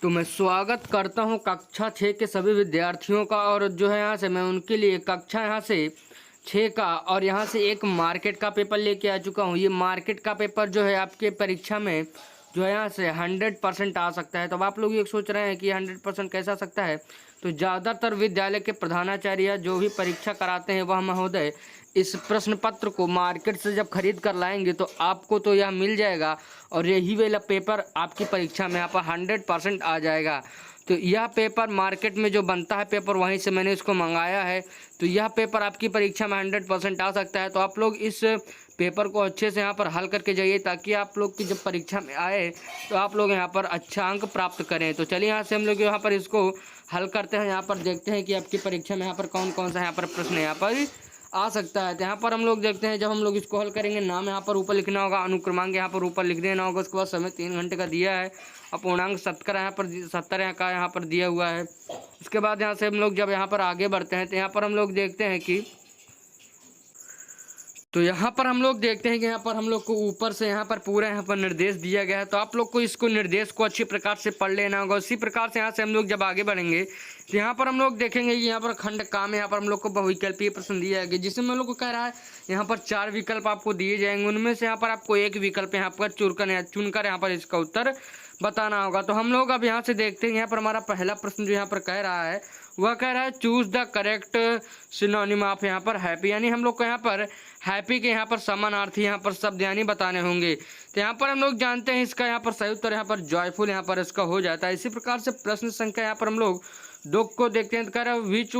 तो मैं स्वागत करता हूं कक्षा 6 के सभी विद्यार्थियों का। और जो है यहाँ से मैं उनके लिए कक्षा यहाँ से 6 का और यहाँ से एक मार्केट का पेपर लेके आ चुका हूँ। ये मार्केट का पेपर जो है आपके परीक्षा में जो है यहाँ से 100% आ सकता है। तो अब आप लोग ये सोच रहे हैं कि 100% कैसा आ सकता है। तो ज़्यादातर विद्यालय के प्रधानाचार्य जो भी परीक्षा कराते हैं वह महोदय इस प्रश्न पत्र को मार्केट से जब खरीद कर लाएंगे तो आपको तो यह मिल जाएगा और यही वाला पेपर आपकी परीक्षा में यहाँ पर 100% आ जाएगा। तो यह पेपर मार्केट में जो बनता है पेपर वहीं से मैंने इसको मंगाया है। तो यह पेपर आपकी परीक्षा में 100% आ सकता है। तो आप लोग इस पेपर को अच्छे से यहाँ पर हल करके जाइए ताकि आप लोग की जब परीक्षा में आए तो आप लोग यहाँ पर अच्छा अंक प्राप्त करें। तो चलिए यहाँ से हम लोग यहाँ पर इसको हल करते हैं। यहाँ पर देखते हैं कि आपकी परीक्षा में यहाँ पर कौन कौन सा यहाँ पर प्रश्न यहाँ पर आ सकता है। तो यहाँ पर हम लोग देखते हैं जब हम लोग इसको हल करेंगे, नाम यहाँ पर ऊपर लिखना होगा, अनुक्रमांक यहाँ पर ऊपर लिख देना होगा। उसके बाद समय 3 घंटे का दिया है और पूर्णांक 70 यहाँ पर 70 का यहाँ पर दिया हुआ है। उसके बाद यहाँ से हम लोग जब यहाँ पर आगे बढ़ते हैं तो यहाँ पर हम लोग देखते हैं कि यहाँ पर यहाँ पर हम लोग को ऊपर से यहाँ पर पूरा यहाँ पर निर्देश दिया गया है। तो आप लोग को इसको निर्देश को अच्छी प्रकार से पढ़ लेना होगा। उसी प्रकार से यहाँ से हम लोग जब आगे बढ़ेंगे तो यहाँ पर हम लोग देखेंगे कि यहाँ पर खंड का में यहाँ पर हम लोग को बहुविकल्पीय प्रश्न दिया है जिसमें हम लोग को कह रहा है यहाँ पर 4 विकल्प आपको दिए जाएंगे। उनमें से यहाँ पर आपको एक विकल्प यहाँ पर चुनकर यहाँ पर इसका उत्तर बताना होगा। तो हम लोग अब यहाँ से देखते हैं यहाँ पर हमारा पहला प्रश्न जो यहाँ पर कह रहा है वह कह रहा है choose the correct synonym of यहाँ पर हैप्पी, यानी हम लोग को यहाँ पर हैप्पी के यहाँ पर समानार्थी यहाँ पर शब्द यानी बताने होंगे। तो यहाँ पर हम लोग जानते हैं इसका यहाँ पर सही उत्तर यहाँ पर जॉयफुल यहाँ पर इसका हो जाता है। इसी प्रकार से प्रश्न संख्या यहाँ पर हम लोग 2 को देखते हैं। तो कह रहा है which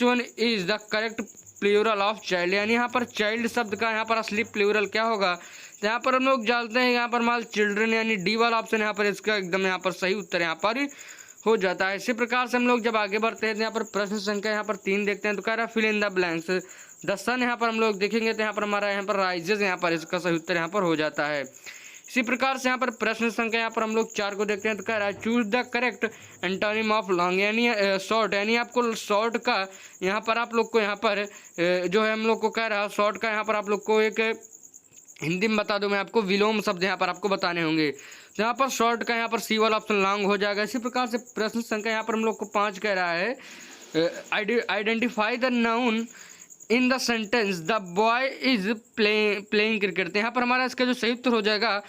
one is the correct plural of child, यानी यहाँ पर चाइल्ड शब्द का यहाँ पर असली प्लूरल क्या होगा। तो यहाँ पर हम लोग जानते हैं यहाँ पर माल चिल्ड्रन, यानी डी वाला ऑप्शन यहाँ पर इसका एकदम यहाँ पर सही उत्तर यहाँ पर हो जाता है। इसी प्रकार से हम लोग जब आगे बढ़ते हैं तो यहाँ पर प्रश्न संख्या यहाँ पर 3 देखते हैं। तो कह रहा है fill in the blanks the sun, यहाँ पर हम लोग देखेंगे तो यहाँ पर हमारा यहाँ पर राइजेज यहाँ पर इसका सही उत्तर यहाँ पर हो जाता है। इसी प्रकार से यहाँ पर प्रश्न संख्या यहाँ पर हम लोग 4 को देखते हैं। तो कह रहा है choose the correct antonym of long, यानी शॉर्ट, यानी आपको शॉर्ट का यहाँ पर आप लोग को यहाँ पर जो है हम लोग को कह रहा है शॉर्ट का यहाँ पर आप लोग को एक हिंदी में बता दूं मैं आपको विलोम शब्द यहाँ पर आपको बताने होंगे। तो यहाँ पर शॉर्ट का यहाँ पर सी वाला ऑप्शन लॉन्ग हो जाएगा। इसी प्रकार से प्रश्न संख्या यहाँ पर हम लोग को 5 कह रहा है identify the noun in the sentence the boy is playing cricket. यहाँ पर हमारा इसका जो सही उत्तर हो जाएगा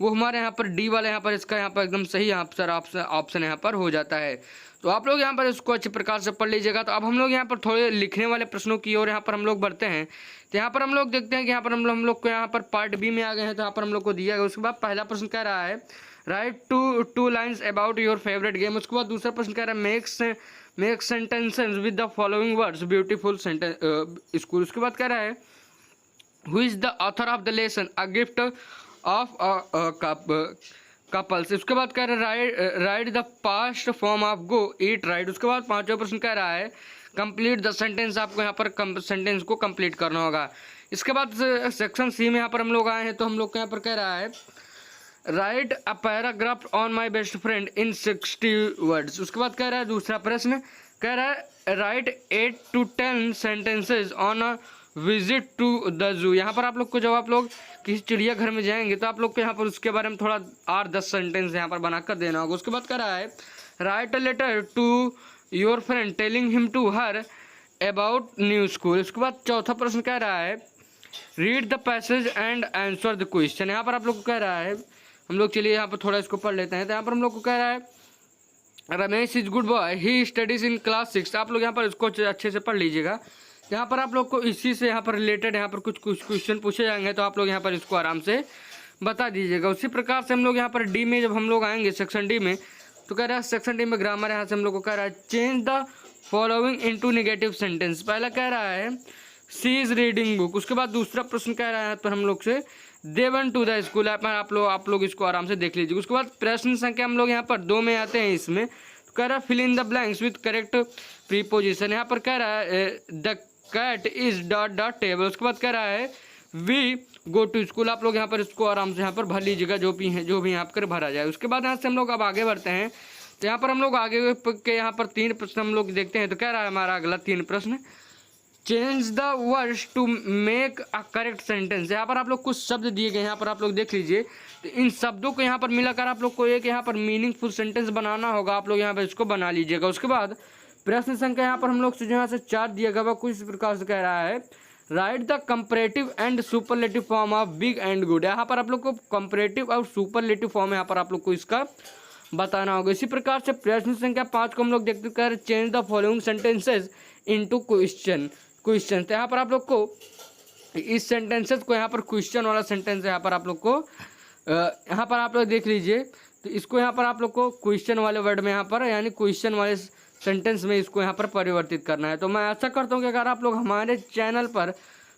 वो हमारे यहाँ पर डी वाला यहाँ पर इसका यहाँ पर एकदम सही ऑप्शन यहाँ पर हो जाता है। तो आप लोग यहाँ पर इसको अच्छी प्रकार से पढ़ लीजिएगा। तो अब हम लोग यहाँ पर थोड़े लिखने वाले प्रश्नों की ओर यहाँ पर हम लोग बढ़ते हैं। तो यहाँ पर हम लोग देखते हैं कि यहाँ पर हम लोग को यहाँ पर पार्ट बी में आ गए हैं। तो यहाँ पर हम लोग को दिया गया, उसके बाद पहला प्रश्न कह रहा है right two lines about your favourite game. उसके बाद दूसरा प्रश्न कह रहा है make sentences with the following words beautiful sentence school. उसके बाद कह रहा है who is the author of the lesson a gift of couples. उसके बाद कह रहा है right the past form of go eat right. उसके बाद 5वां प्रश्न कह रहा है कंप्लीट द सेंटेंस, आपको यहाँ पर सेंटेंस को कंप्लीट करना होगा। इसके बाद सेक्शन सी में यहाँ पर हम लोग आए हैं। तो हम लोग यहाँ पर कह रहा है write a paragraph on my best friend in 60 words. उसके बाद कह रहा है दूसरा प्रश्न कह रहा है write 8 to 10 sentences on a visit to the zoo. यहाँ पर आप लोग को जब आप लोग किसी चिड़ियाघर में जाएंगे तो आप लोग को यहाँ पर उसके बारे में थोड़ा 8-10 सेंटेंस यहाँ पर बनाकर देना होगा। उसके बाद कह रहा है write a letter to your friend telling him to her about new school. उसके बाद चौथा प्रश्न कह रहा है read the passage and answer the question. यहाँ पर आप लोग को कह रहा है हम लोग चलिए यहाँ पर थोड़ा इसको पढ़ लेते हैं। तो यहाँ पर हम लोग को कह रहा है Ramesh is good boy he studies in class 6। आप लोग यहाँ पर इसको अच्छे से पढ़ लीजिएगा। यहाँ पर आप लोग को इसी से यहाँ पर रिलेटेड यहाँ पर कुछ क्वेश्चन पूछे जाएंगे तो आप लोग यहाँ पर इसको आराम से बता दीजिएगा। उसी प्रकार से हम लोग यहाँ पर डी में जब हम लोग आएंगे सेक्शन डी में तो कह रहा है सेक्शन डी में ग्रामर यहाँ से हम लोग को कह रहा है change the following into negative sentence. पहला कह रहा है सी इज रीडिंग बुक। उसके बाद दूसरा प्रश्न कह रहा है पर हम लोग से दे वन टू द स्कूल। आप लोग इसको आराम से देख लीजिए। उसके बाद प्रश्न संख्या हम लोग यहाँ पर 2 में आते हैं। इसमें तो कह रहा है fill in the blanks with correct preposition. यहाँ पर कह रहा है the cat is dot dot table. उसके बाद कह रहा है वी गो टू स्कूल। आप लोग यहाँ पर इसको आराम से यहाँ पर भर लीजिएगा जो भी यहाँ पर भरा जाए। उसके बाद यहाँ से हम लोग अब आगे बढ़ते हैं। तो यहाँ पर हम लोग आगे के यहाँ पर 3 प्रश्न हम लोग देखते हैं। तो कह रहा है हमारा अगला 3 प्रश्न change the words to make a correct sentence. यहाँ पर आप लोग कुछ शब्द दिए गए हैं, यहाँ पर आप लोग देख लीजिए। तो इन शब्दों को यहाँ पर मिलाकर आप लोग को एक यहाँ पर मीनिंगफुल सेंटेंस बनाना होगा। आप लोग यहाँ पर इसको बना लीजिएगा। उसके बाद प्रश्न संख्या यहाँ पर हम लोग से यहाँ से 4 दिया गया, कुछ इस प्रकार से कह रहा है, right the comparative and superlative form of big and good. यहाँ पर आप लोग को कंपैरेटिव और सुपरलेटिव फॉर्म यहाँ पर आप लोग को इसका बताना होगा। इसी प्रकार से प्रश्न संख्या 5 को हम लोग देखते कर, change the following sentences into question. तो यहाँ पर आप लोग को इस सेंटेंसेस को यहाँ पर क्वेश्चन वाला सेंटेंस यहाँ पर आप लोग को यहाँ पर आप लोग देख लीजिए। तो इसको यहाँ पर आप लोग को क्वेश्चन वाले वर्ड में यहाँ पर यानी क्वेश्चन वाले सेंटेंस में इसको यहाँ पर परिवर्तित करना है। तो मैं आशा करता हूँ कि अगर आप लोग हमारे चैनल पर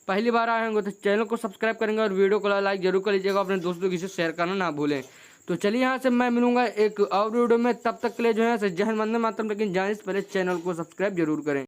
पहली बार आए होंगे तो चैनल को सब्सक्राइब करेंगे और वीडियो को लाइक जरूर कर लीजिएगा। अपने दोस्तों के साथ शेयर करना ना भूलें। तो चलिए यहाँ से मैं मिलूंगा एक और वीडियो में, तब तक के लिए जो है जय हिंद वंदे मातरम। लेकिन जाने से पहले चैनल को सब्सक्राइब जरूर करें।